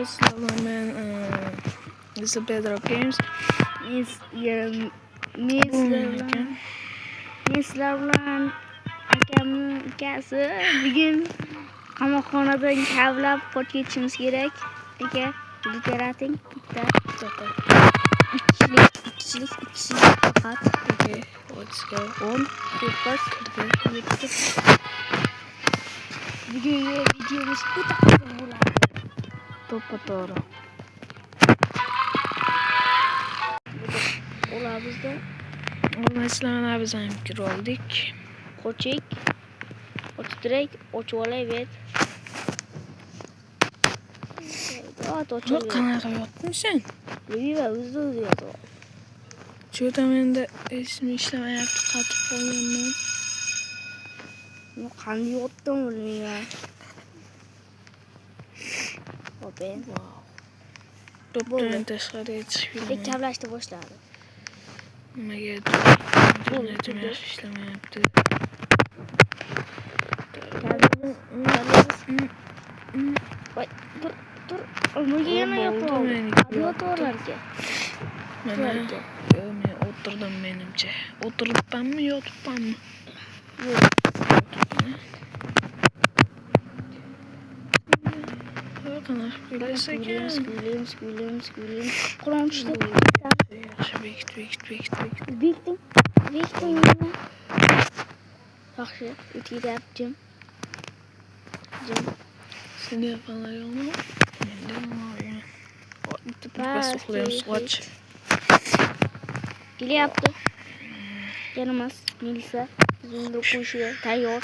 Sizlarla men Mr. Bedrock Games. Sizlarla akamning ukasi bugun qamoqxonadan kavlab qochib ketishimiz kerak. Aka, literating bitta ikkichilik faqat. Okay, let's go. 10, 9, 7. Bugungi videomiz o'ta qiziq bo'ladi. To'ppa-to'g'ri. Olamizda Sizlarla biz ham kirib oldik. qochik. Direkt ochib olayvet. Yo'q, qanaqa yotding sen? Viva o'zi yotib. Cho'ta menda esim ishlamayapti, qotib qolganman. Qanday yotdim bilmayman. Open. Wow. To'pdan tashqariga chiqib yuraman. Kavlashni boshladi. Nimaga internetim yaxshi ishlamayapti. Voy, tur. Nega yana yo'qoldi? Yo'qlarga. Mana, men o'tirdim menimcha. O'tiribmanmi, yotibmanmi? Yo'q. Qanaqa kuylaysiz ekan? Squealing. Qur'on tushdi. Yaxshi, bekit. Bekting. Yaxshi, o'tiryaptim. Jim. Seni yapanlar yo'qmi? Menda yo'q. Bas uxlaymiz, qoch. Kelyapti. Kelmas, Milisa. Bizning o'qishga tayyor.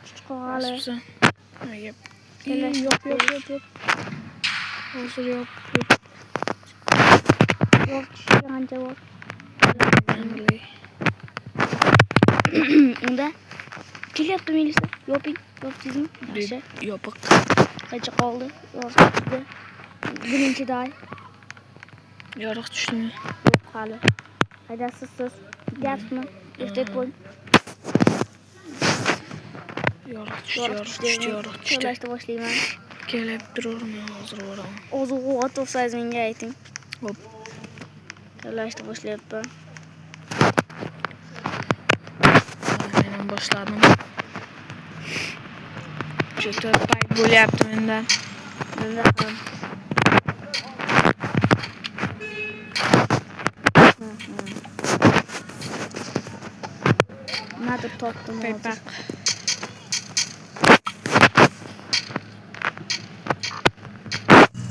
Chiqali. Yo'q. Hozir yo'q. Yo'q, ancha bor. Unda kelyapti Milisa. Yopdingmi? Yaxshi. Yopiq. Qancha qoldi? Yozibdi. Birinchi day. Yorug' tushdimi? Yo'q hali. Haydasiz siz. Ketyapsizmi? Ehtiyot bo'ling. Yorug' tushdi. To'lashni boshlayman. Kelib tururman, hozir boraman. Oziq olsangiz menga ayting. Hop. To'lashni boshlayapman. Men ham boshladim. Juda payt bo'lyapti mendan. Menda ham. Nima topdim hozir?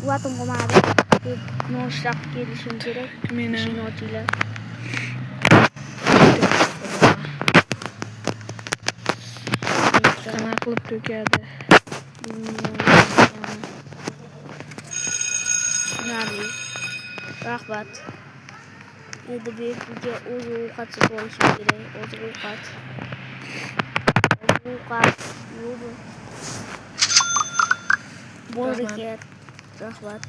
Vatim qolmadi. Noshaq kelishim kerak. Meni Shinochilar. qanaqa qilib to'kadi? Nari. Rahmat. Endi bizga o'z ovqat sotib olishim kerak. O'z ovqat. Yo'q. Bo'ldi. Rahmat.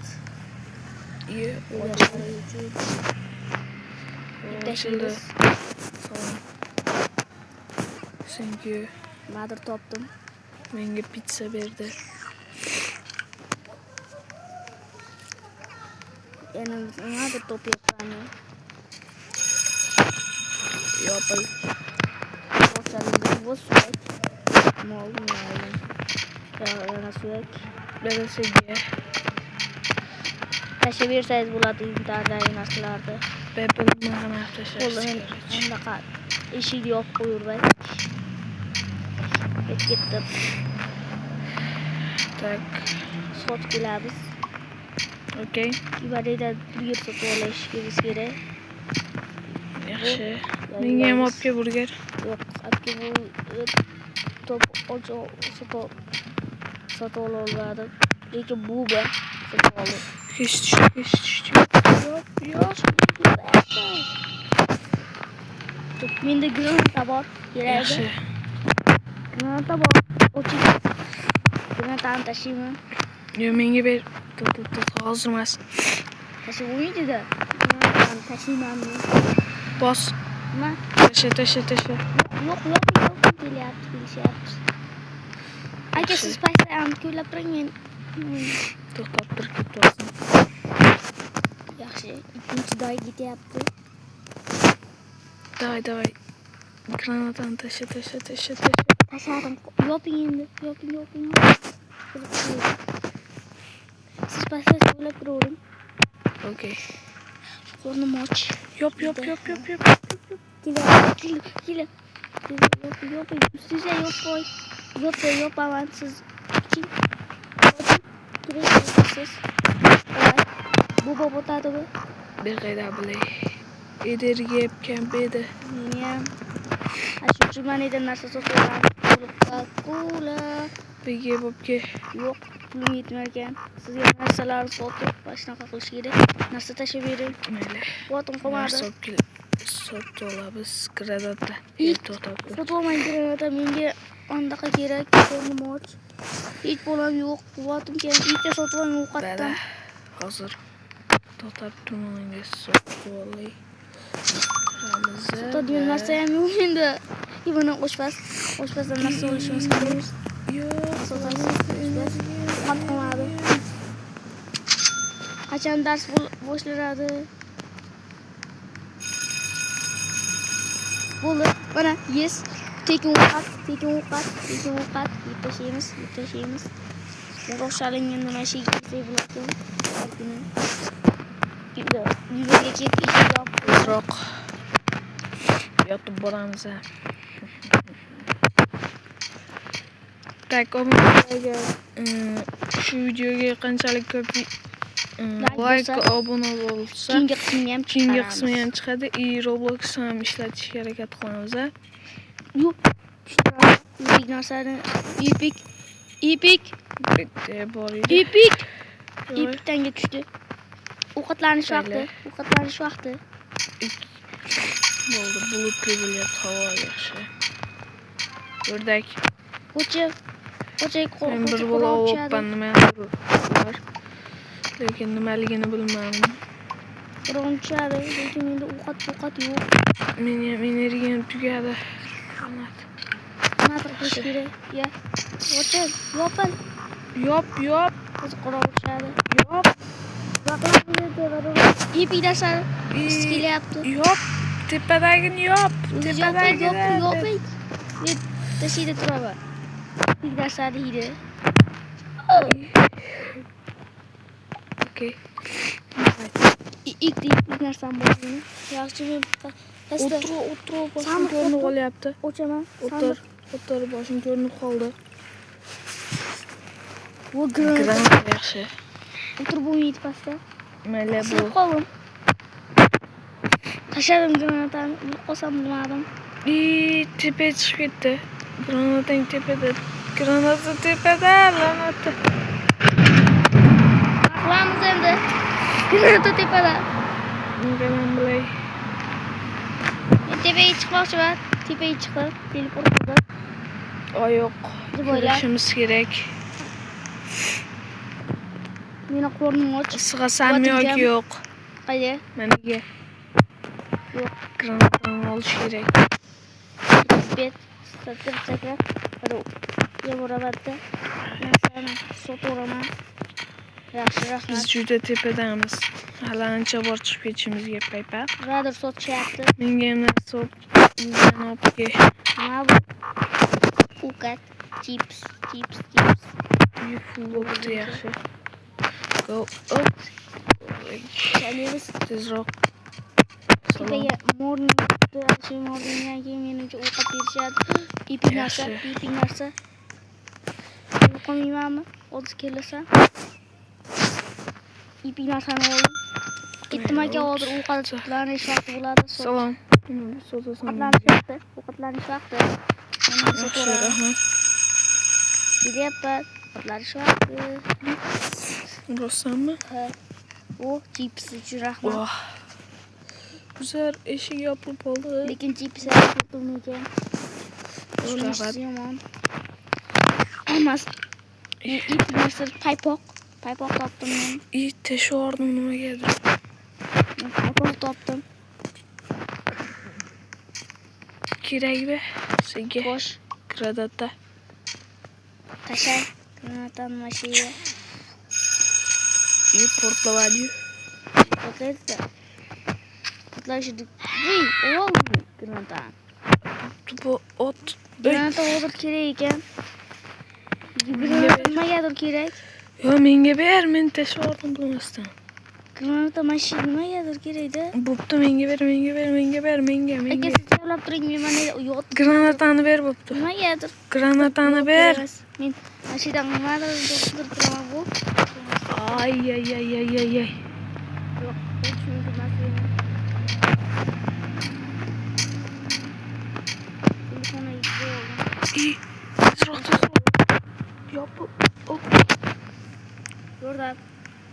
Tashlaymiz. Thank you. Nimadir topdim. Menga pizza berdi. Yana nimadir topyapman. Yopil. Boshlangan bu suyak. Molni. Yana suyak. Dadasiga Tashlab bersangiz bo'ladi internetdagi narsalarni. Pepperni ham tashlash kerak. Bunaqa eshikni yopib qo'yurmay. Ketdim. Tak. Sot kelamiz. Okay. Ibadidan burger sotib olishimiz kerak. Yaxshi. Menga ham olib kel burger. Yo'q, olib bu top ocho sotib ololmadim. Lekin bu bir sotib oldim. Hech tushdi. Yo'q. Menda granata bor. Yaxshi. Granata bor. Oching. Granatani tashlayman. Yo'q, menga ber. Hozir emas. Tashlab o'ynaydida. Granatani tashlayman. Bos. Nima? Taşa. Yok. Kelishyapti. Aka siz paysayamni ko'ylab turing men. To'xtab tur ketib. Yaxshi, ikkinchi doy ketyapti. Давай. Granatani tasha. Tashladim. Yoping endi. Yoping. Siz paysayni ko'ylab turavering. Okey. Qornim och. Yop. Keling. Yoping. Üstüze yoping. Yopaman siz. Kichik. Turasiz. Bu botadimi? Beqayda bilay. Ederga yepkan bedi. Meniyam. Shu man eder narsa sotib olaman. Coca-Cola. Bege bo'pke. Yo'q, pulim yetmar ekan. Sizga narsalarni sotib, shunaqa qilish kerak. Narsa tashab bering. Mayli. Vatim qolmadi. Sotib olamiz granatni. To'xtab tur. Sotib olmang granata, menga andaqa kerak. Qornim och. Hech bolam yo'q. Vatim kerak. Bitta sotib olmang ovqatdan. Hozir to'xtab turmangiz sotib olay. Sotadigan narsa ham yo'q endi. Mana oshpazdan narsa olishimiz kerak. Qolmadi. Qachon dars boshlanadi? Bo'ldi. Mana yes. Tekin ovqat. Yeb tashlaymiz. O'roqchalingan nima şey yesak bo'larkan. Yuzaga ket, eshik yopib. Ozroq yotib boramiz. Tak, obunalarga shu videoga qanchalik ko'p like, obuna bo'lsa, keyingi qismi ham chiqadi. Roblox ham ishlatishga harakat qilamiz. Yo'q. Epic narsani Epic tanga tushdi. Ovqatlanish vaqti. Bo'ldi, bulut ko'rilyapti, havo yaxshi. O'rdak. O'chib Men bir bola o'ppan nimadir bor. Lekin nimaligini bilmadim. Bironchadi, lekin menda ovqat yo'q. Mening energiyam tugadi. Nima qilish kerak? Ya. O'chib, yopin. Yop. O'zi qo'rqishadi. Yop. Epic narsa kelyapti. Yop. Tepadagini yop. Yoping. Tashida turaman. Epic narsa deydi. Okey. Epic narsam bo'ldi. Yaxshi men O'tir, boshim ko'rinib qolyapti. O'chaman. O'tir, boshim ko'rinib qoldi. Bu granat yaxshi. O'tir bo'lmaydi pastda. Mayli bu. Qoldim. Tashladim granatani, qolsam bilmadim. Tepaga chiqib ketdi. Granatang tepada. Granata tepada, lanatda. Qilamiz endi. Granata tepada. Men bilay. Tepaga chiqmoqchiman. Tepaga chiqdi. Teleport qildi. Yo'q. Bo'lishimiz kerak. Meni qornim och. Sig'asanmi yoki yo'q? Qayda? Meniga. Yo'q. Granatani olish kerak. Bet. Sakrab. Yeboravatda. Narsani sotaman. Yaxshi, rahmat. Biz juda tepadamiz. Hali ancha bor chiqib ketishimizga paypal. Nimadir sotishyapti. Menga ham narsa olib Nima bu? Ovqat, chips. Bo'ldi yaxshi. Go Kelamiz. Tezroq. Tepaga morningdan keyin menimcha ovqat berishadi. Epic narsa. Yo'qolmaymanmi? Hozir kelasam. Epic narsani oldim. Ketdim aka, hozir ovqatlanish vaqti bo'ladi. Salom. Ovqatlanish vaqti. Giryapman. Ovqatlanish vaqti. Rostmi? Ha. O chips uchun rahmat. Güzel, eshik yopilib qoldi. Lekin chipslar yopilmagan. Rahmat. Yomon. Emas. Ip narsa paypoq topdim men. Teshordim nimagadir. Paypoq topdim. kerakmi senga? Xo'sh, Granata. tashay. Granatani mashiga. Portlamadi. Portlaydi. Portlashi. Voy, oldu granatani. Bu ot. Granata hozir kerak ekan. Nimagadir kerak. Yo, menga ber, men tashladim bilmasdan. Granata mashin nimagadir kerak-da. Bo'pti, menga ber. Aka siz yo'lab turing, men mana yot. Granatani ber bo'pti. Nimagadir. Granatani ber. Men mashidan nimadir to'qtirib turaman bu. Ay. Yo'q, hech mumkin emas. Telefona yig'ib İyi. Tezroq. Yopib. Hop. Yordam.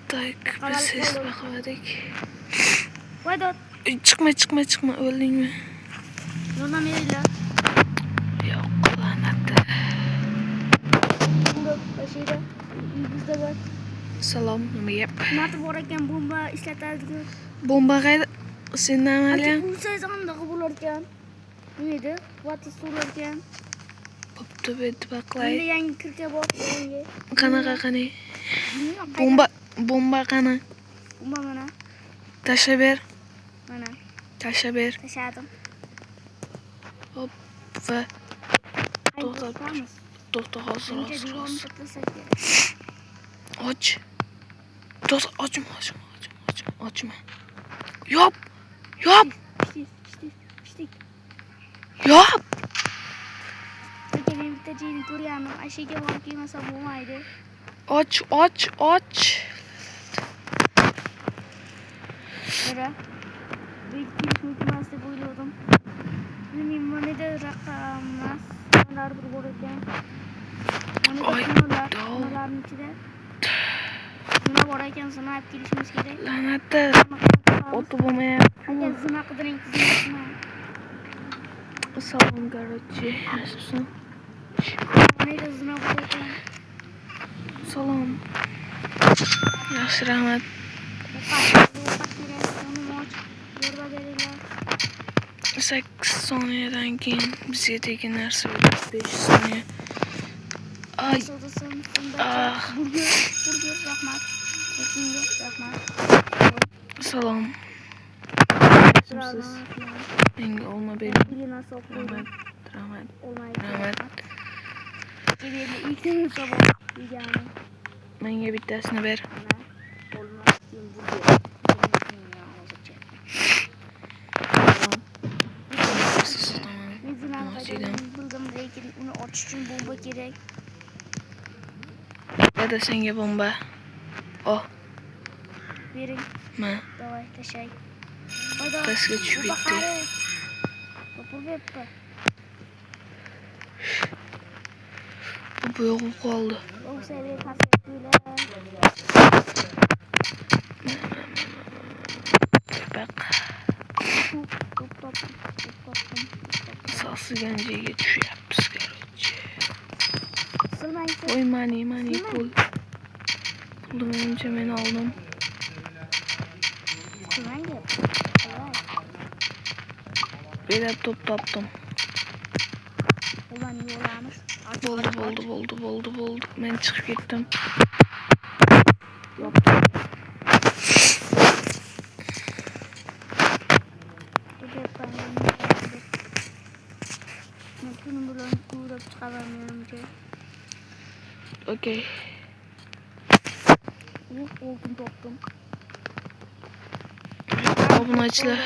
Tak, biz ses baqavadik. Voydot. Chiqma, o'ldingmi? Yordam beringlar. Yo'q, la'nati. Bunga mashina bizda bor. Salom, nima gap? Marta bor ekan, bomba ishlatadigan. Bomba qayda? Sen nima Bu sezonda bo'lar ekan. Nima edi? Quvvatli so'lar ekan. Bo'pti, bet baqlay. Endi yangi kirka bor. Qanaqa? Bomba. Bomba qani? Bomba mana. Tashlab ber. Mana. Tashlab ber. Tashladim. Hop va to'xta hozir. Och. To'xta, ochma. Yop. Pishdik. Yop. Lekin men bitta joyni ko'rganim, ashiga borib kelmasa bo'lmaydi. Och. Mana. Belki mumkin deb o'yladim. Mening moneda raqam emas. Ular bir bor ekan. Ularning ichida nima bor ekan, sinab kelishimiz kerak. La'nati. Oti bo'lmayapti. Agar zina qidiring, tizimni. Salom, короче. Yaxshisan? Moneda zina bor ekan. Salom. Yaxshi, rahmat. 8 soniyadan keyin bizga tekin narsa o'tib 5 soniya. Ay. Burger, rahmat. Salom. Siz menga olma bering. Rahmat. Menga bittasini ber. Lekin uni ochish uchun bomba kerak. Ada senga bomba. Bering. Ma. Davay, tashay. Pastga tushib ketdi. Bu yo'q qoldi. Asosigan joyga tushyapmiz, короче. Voy, mani pul. Pulni menimcha men oldim. Bela top topdim. Bo'ldi. Men chiqib ketdim. Okey. Oltin topdim. Obunachilar.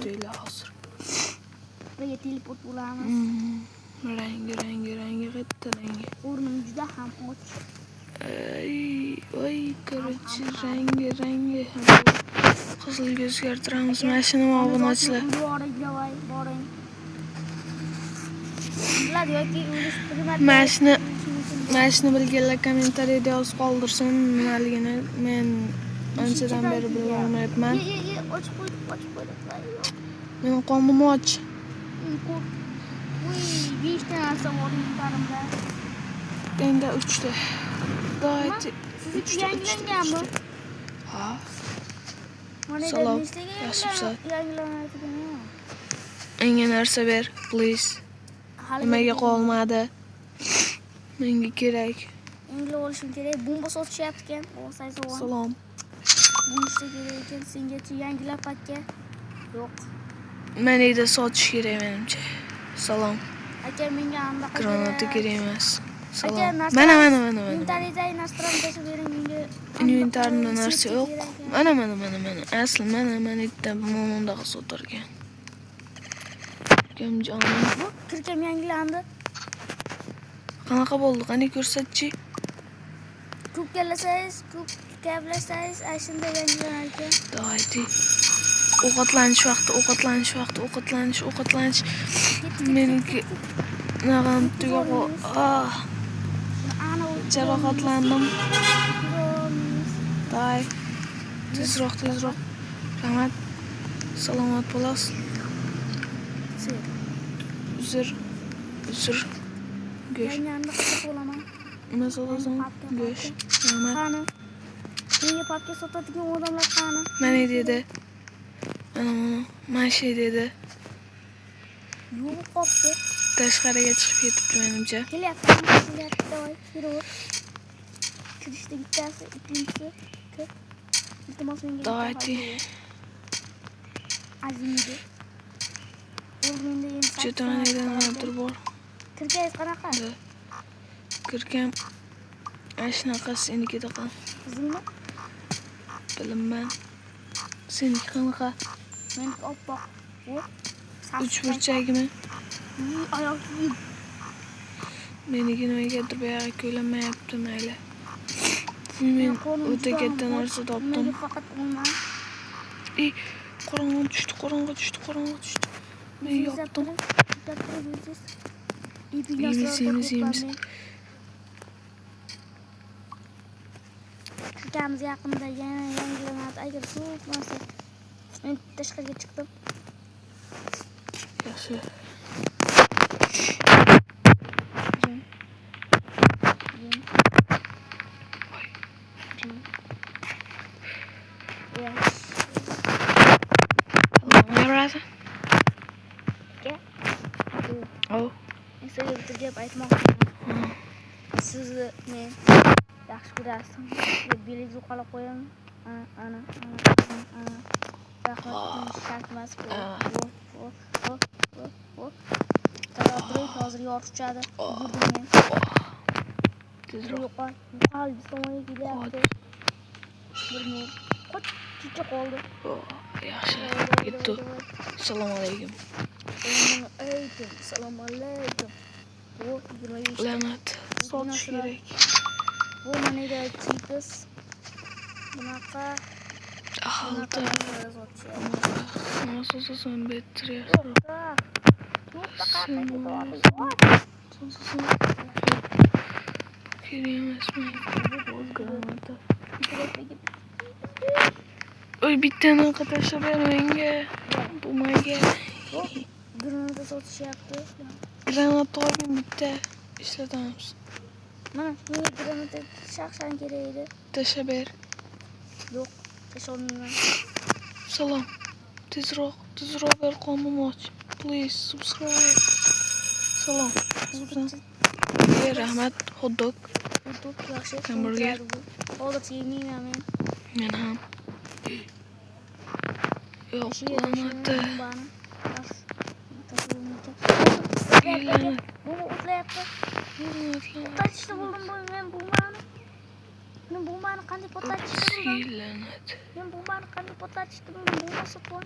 Deylar hozir. Buraya teleport bo'lamiz. Rangi bitta rangi. O'rnim juda ham och. Voy, короче, rangi ham qizilga o'zgartiramiz. Mashinani obunachilar. Boring. Biladi yoki o'zi xizmat. Mashina bilganlar kommentariyada yozib qoldirsin nimaligini. Men anchadan beri bilmayapman. Ochib qo'ydi. Men qornim och. Voy, 5 ta narsa bor yuqorimda. Endi 3 ta. Давайте. Siz yangilanganmi? Ha. Mana Salom. nechtaga Yaxshimisiz? yangilanadigan. Menga narsa ber, please. Nimaga qolmadi? Menga kerak. Endi olishim kerak. Bomba sotishyapti ekan. O'sayso'g'on. Salom. Bunisi kerak ekan. Sengacha yangilab aka. Yo'q. Menga sotish kerak menimcha. Salom. Aka menga anaqa Granata kerak emas. Salom. Aka, Mana. inventaridagi narsalarni tashlab bering menga. Inventarda narsa yo'q. Mana. Asli mana bitta monondaqa sotarkan. Jonim. Bu kirkam yangilandi. Qanaqa bo'ldi? Qani ko'rsatchi. Ko'p kavlasangiz, ko'p kavlasangiz, shunda yangilanar ekan. Daydi. Ovqatlanish vaqti. Meniki nagam tugab. Ana Jarohatlandim. Day. Tezroq. Rahmat. Salomat bo'lasiz. Uzr. Go'sht. Yangamni qilib olaman. Nima sotasan? Go'sht. Rahmat. Qani. Menga papka sotadigan odamlar qani? Mana dedi. Mana. Mana shu dedi. Yo'q qopdi. Tashqariga chiqib ketibdi menimcha. Kelyapti. Davay, yuraver. Kirishda bittasi, ikkinchisi. Iltimos menga. Daydi. Azimga. O'rganda endi Chetonadan o'tir bor. Kirkangiz qanaqa? Kirkam. Ashnaqa senikida qal. Qizilmi? Bilmayman. Seniki qanaqa? Meniki oppoq. Uch burchagimi? Oyoq yib. Meniki nimagadir buyog'i ko'lanmayapti mayli. Men o'ta katta narsa topdim. Menga faqat olma. Qorong'i tushdi. Men yopdim. Yemiz. Kirkamiz yaqinda yangilanadi. Agar so'q bo'lsa, men tashqariga chiqdim. Yaxshi. Sizga bitta gap aytmoqchiman. Sizni men yaxshi ko'rasiz. Belingizni uqalab qo'yaman. Ana. Rahmat, shartmas. Hozir yorib tushadi. Yurdim men. Tezroq. Qalbi tomonga kelyapti. Bilmayman. Qo'chcha qoldi. Yaxshi. Ketdi. Assalomu alaykum. Assalomu alaykum. Bu 25. La'nat. Sotish kerak. Bu menga chips. Bunaqa. Ahilda. Nima so'zim better Oy bittani tashlab ber menga. Bo'lmaga. Granata sotishyapti. Granata olgin bitta. Ishlatamiz. Mana menga granata shaxsan kerak edi. Tashlab ber. Yo'q, tasholmayman. Salom. Tezroq ber qo'ymoq. Please subscribe. Salom. Rahmat. Hot dog yaxshi. Hamburger. Hozir yeymayman men. Men ham. Yo'q, qolmadi. Bu o'tlayapti. Potlatishda bo'ldim men bummani. Men bummani qanday potlatishda bo'ldim? Men bummani qanday potlatishda bo'ldim? Bumma sotib.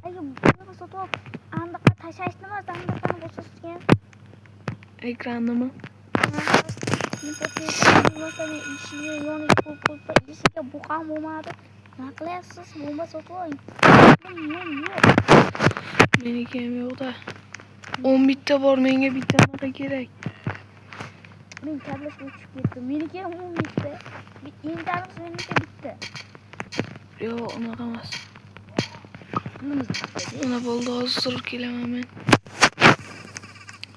Agar bumma sotib, andaqa tashashni emas, andaqani bosishgan. Ekrannimi? Men potlatishni ishiga yoniga qo'yib, ishiga buqam bo'lmadi. Nima qilyapsiz? Bumma sotib oling. Men yo'q. Meniki ham yo'q-da. 10 bitta bor, menga bittanaqa kerak. Men kablashga tushib ketdim. Meniki ham 10 bitta. Intarimiz meniki bitta. Yo'q, unaqa emas. Mana bo'ldi, hozir kelaman men.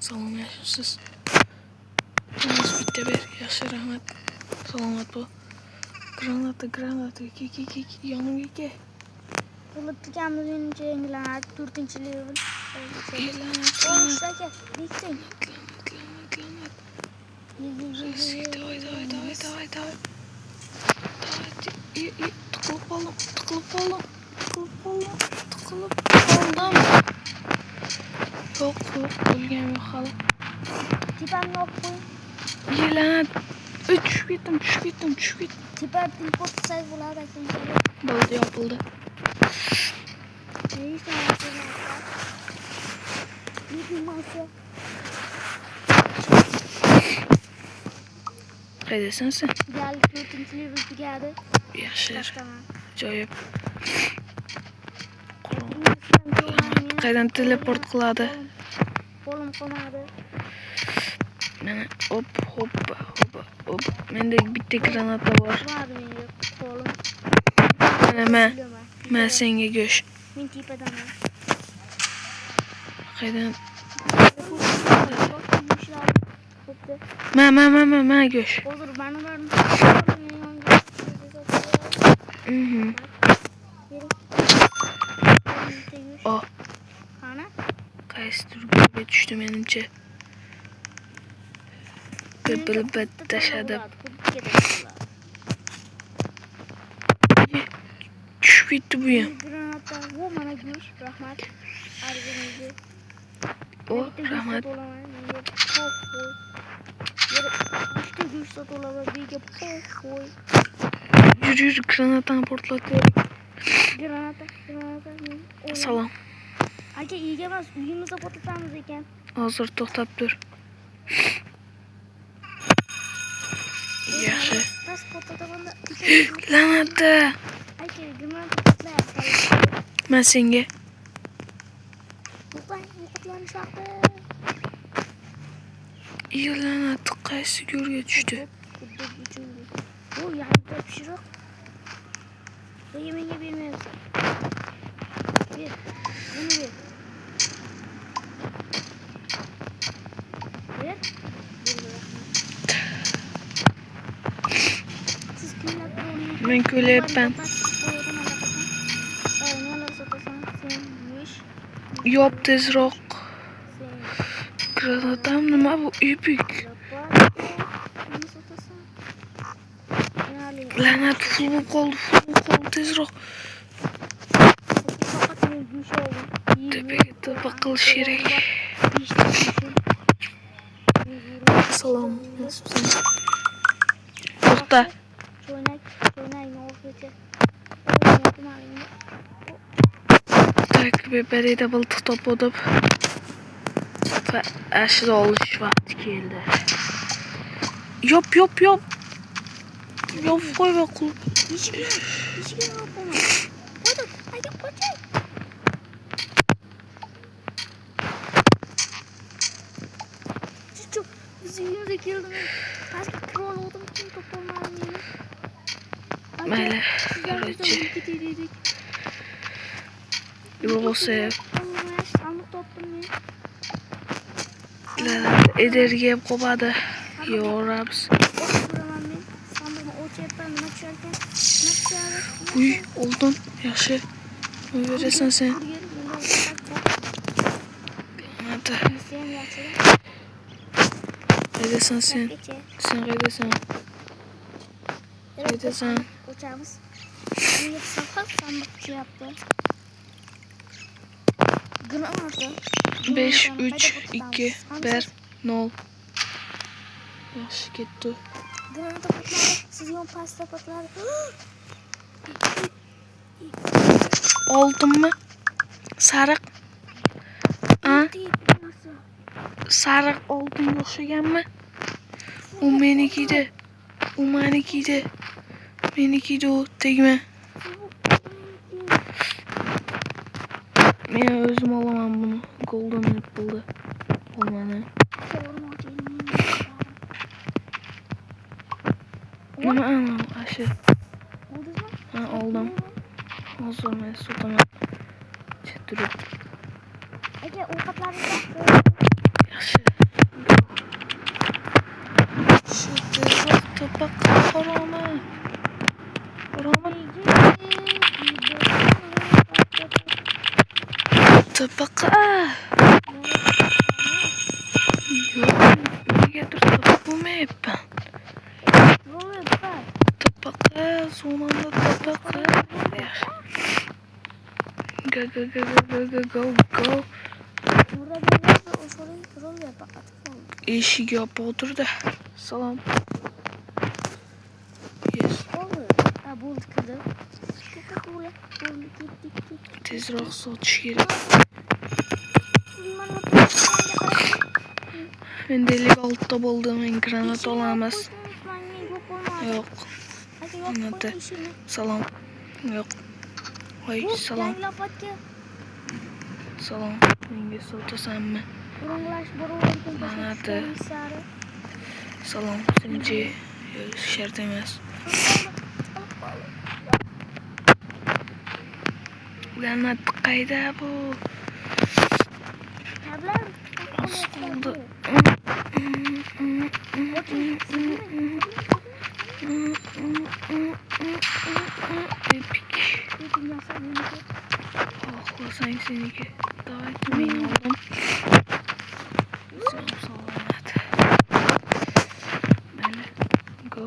Salom, yaxshisiz. Bitta ber, yaxshi, rahmat. Salomat bo'l. Granata, yonimga kel. Bulup tıkanlı önce yengilen 4. level. Oğlum işte gel. Bekleyin. Tıkılıp oğlum. Yok ölgem yok hala. Tipem yok bu. Yelan. Düşüp gittim. Tipem teleport sayı buladı. Buldu yapıldı. Neyse arkadaşlar. Bir masa. Qaydasan sen? Geldi 4. level geldi. Yaxshi. Başlama. Joyib. Qaydan teleport qiladi? Qo'lim qolmadi. Mana hop. Menda bitta granata bor. Qolmadi menga qo'lim. Mana men senga go'sht. Men tepadaman. Qaydan? Bo'pti. Ma go'sht. Hozir mani bormi? Oh, Qani? qaysi turga tushdi menimcha. Bilib tashladi. Tushib ketdi bu ham. Granata. Bu mana go'sht, rahmat. Arzingizni. Oh, rahmat. Yur, granatani portlataylik. Granata. Salom. Aka, iyiga emas, uyimizda portlatamiz ekan. Hozir to'xtab tur. Yaxshi. Tas portlatamanda. Lanatda. Aka, granata portlayapti. Men senga. Yo'qotlanish vaqti. Lanat qaysi go'rga tushdi? Bu yangi pishiriq. Menga bermayapsiz. Ber. Buni ber. Ber. Siz kimlar bilan? Men ko'lyapman. Yop tezroq. Granatam nima bu? Epik. Lanat full qoldi tezroq. Tepaga to'pa qilish kerak. Salom. Nasibsan. To'xta. Tak, beberida biltiq topib va ashira olish vaqti keldi. Yop. Yop qo'y va qul. Hech kim yo'q bo'lmadi. Qo'ydi, qo'ydi. Chuchu, biz uyimizga keldim. Pastga kirib oldim, kim topolmadim meni. Mayli, короче. Bo'lsa, sandiq topdim men. ederga ham qolmadi. Yoramiz. Uy, oldim. Yaxshi. O'yerasan sen. Hadi. Qaydasan sen? Sen qaydasan? O'chamiz. Menga safar sandiq yaptı. Granata. 5, 3, 2, 1, 0. Yaxshi ketdi. Granata patladı. Siz yon pasta patladı. Oldimmi? Sariq. Sariq oldimga o'xshaganmi? U menikida. Menikida u tegma. Men o'zim olaman buni. Golden apple olmadi. Nima ana aşı? Ha, oldim. Hozir men sotaman. Chiturib. Aka, ovqatlarni Yaxshi. Shu tezroq to'pa qorong'i. Tabaqa. Yo'q, negadir topolmayapman. Tabaqa, sonunda tabaqa. Go, go, go, go, go, go, go. Eshik yopiq o'tirdi. Salom. Yes. Tezroq sotish kerak. Menda 56 ta bo'ldi. Men granat olamiz. Yo'q. Granata. Salom. Yo'q. Voy, salom. Salom. Menga sotasanmi? Granata. Salom. Senchi shart emas. Granat qayda bu? Az qoldi. Epik. Xohlasang seniki. Давай, men oldim. Sen salomat. Mayli. Go.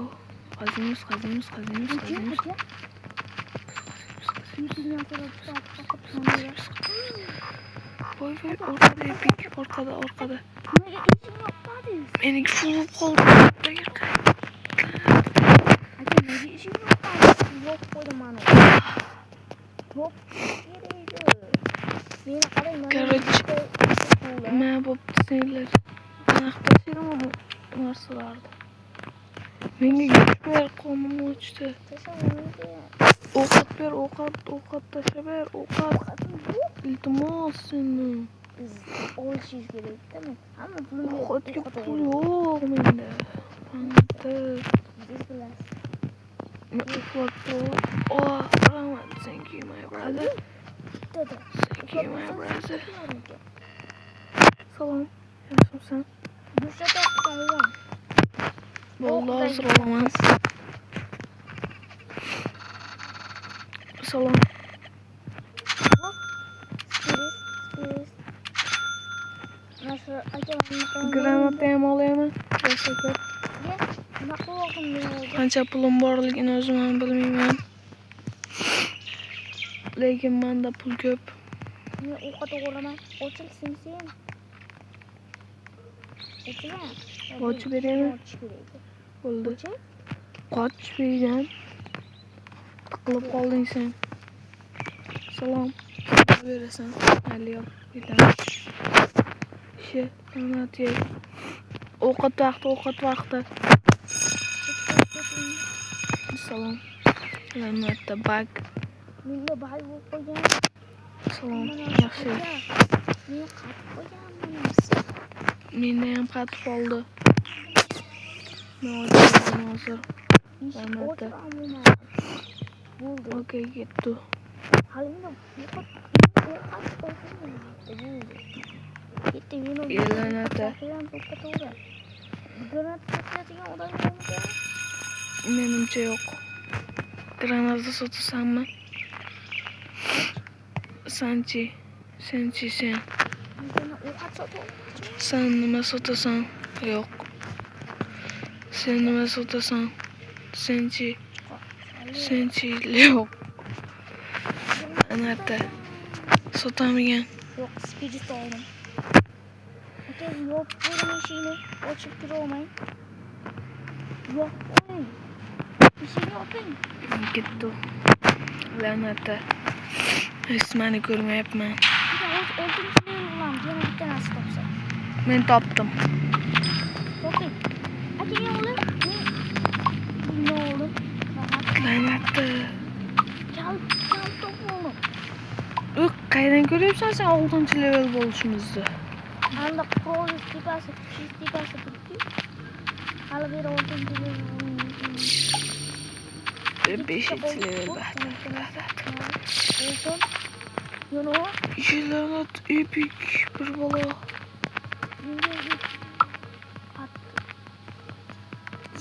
Qazimiz. Voy, orqada epik. Orqada. Meniki full qoldi. Короче, men bo'pti senlar. Naqdashirmi bu narsalarni? Menga kuch ber, qo'nim ochdi. Ovqat ber, ovqat tashlab ber, ovqat. Iltimos seni. Olishimiz kerak, tamam. Hamma pulni Ovqatga pul yo'q menda. Qanday? Oh, thank you, my brother. Thank you, my brother. Salom. Yaxshimisan? Bo'ldi, hozir olaman. Salom. Granata ham olaman. Qancha pulim borligini o'zim ham bilmayman. Lekin menda pul ko'p. Men ovqat o'g'iraman. Ochilsin sen. Ochib beraymi? Bo'ldi. Qoch bergan. Tiqilib qolding sen. Salom. Berasan. Hali yo'q. She, granat ye. Ovqat vaqti. Salom. Granatda bag. Menga bag qo'ygan. Salom. Yaxshi. Men qatib qo'yganman. Menda ham qatib qoldi. Men o'tirdim hozir. Granatda. Okey, ketdi. Granata. Menimcha yo'q. Granata sotasanmi? Senchi sen. Sen nima sotasan? Yo'q. Sen nima sotasan? Senchi yo'q. Granata. Sotamigan. Yo'q, spirit oldim. Aka, yo'q, bu eshikni ochib turolmang. Yo'q, qo'ying. Eshikni oping. Ketdi. Granata. Hech mani ko'rmayapman. Yana bitta narsa topsam. Men topdim. Toping. Aka, men olim. Ne olim? Granata. Kal topoldim. Qaydan ko'ryapsan sen 6-level bo'lishimizni? Anda qurol stipasi turibdi. Hali beri 6-level. 5-level ba'da. Yo'q. Granat epik bir bola.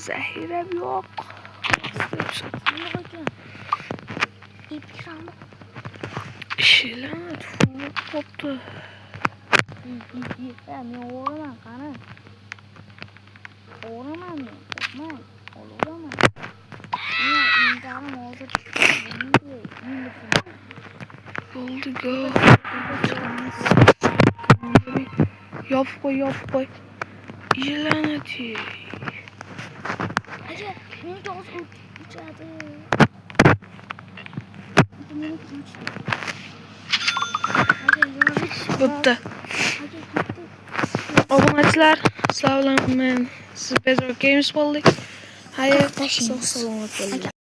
Zahira yo'q. Lanet full koptu. Ya men o'g'riman qani. O'g'riman men. Qo'rqmang. O'g'riman. Men intarim hozir. Oldu go. Yopib qo'y. Laneti. Aka, meniki hozir uchadi. Meniki uchdi. Aka, Bo'pti. Obunachilar, assalomu alaykum. Men siz Bezor Games bo'ldik. Xayr, sog' salomat bo'ling.